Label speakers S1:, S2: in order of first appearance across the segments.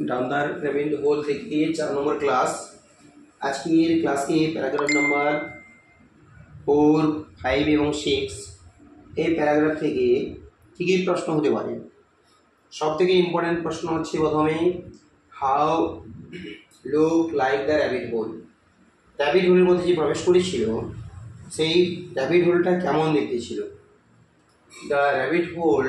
S1: Down the রেভিন্ড whole থেকে 4 নম্বর class. আজকের ক্লাসে প্যারাগ্রাফ নাম্বার 4, 5 এবং 6 এই প্যারাগ্রাফ থেকে কী কী প্রশ্ন হতে পারে। সব থেকে ইম্পর্টেন্ট প্রশ্ন হচ্ছে প্রথমে, how look like the rabbit hole. Rabbit হোলের মধ্যে যে প্রবেশ করেছিল সেই র্যাবিট হোলটা কেমন দেখতে ছিল। The rabbit whole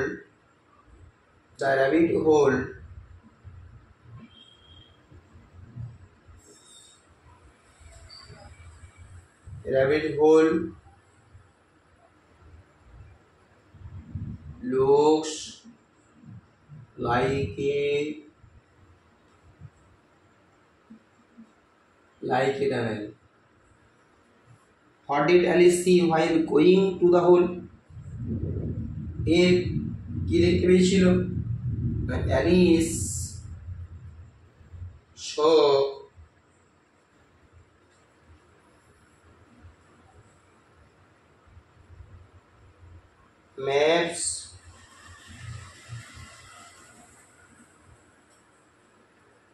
S1: looks like a tunnel. What did Alice see while going to the hole? কি দেখতে পেয়েছিল? Alice saw maps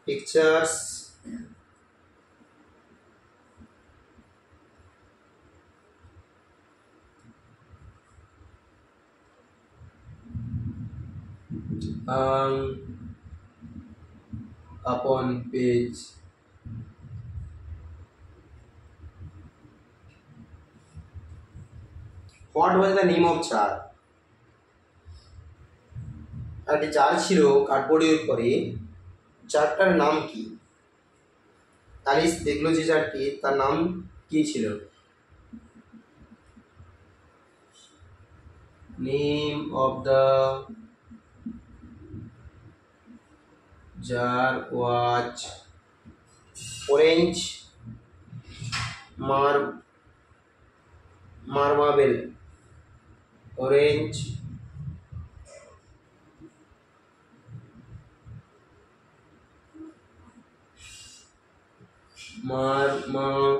S1: pictures upon page. What was the name of jar? একটি জার ছিল কার্ডবোর্ডের উপরে, জারটার নাম কি? অ্যালিস দেখলো যে জারটি, তার নাম কি ছিল? Name of the jar was orange marble. Orange marmalade.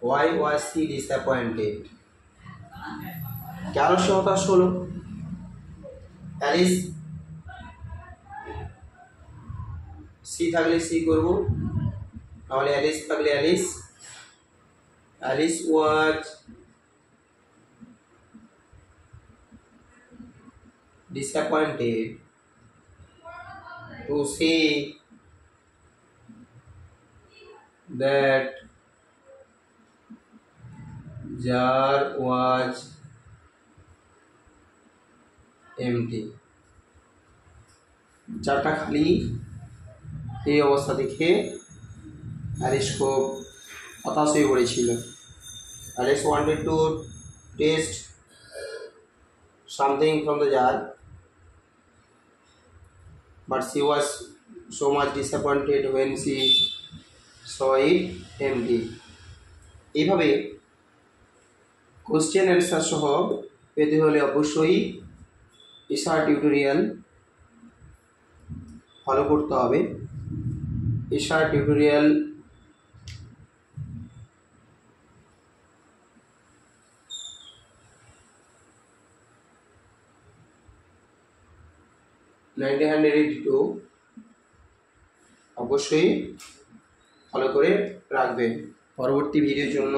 S1: Why was she disappointed? কেন সে হতাশ হলো? অ্যালিস, সি থাকলে সি করবো, তাহলে অ্যালিস থাকলে Alice. Alice was disappointed to see that jar was empty. জারটা খালি এই অবস্থা দেখে অ্যালিস খুব হতাশ হয়ে পড়েছিল। Alice wanted to taste something from the jar, but she was so much disappointed when she saw it empty. এইভাবে কোশ্চেন অ্যান্সার সহ পেতে হলে অবশ্যই ইশার টিউটোরিয়াল ফলো করতে হবে। ইশার টিউটোরিয়াল অবশ্যই ফলো করে রাখবেন পরবর্তী ভিডিওর জন্য।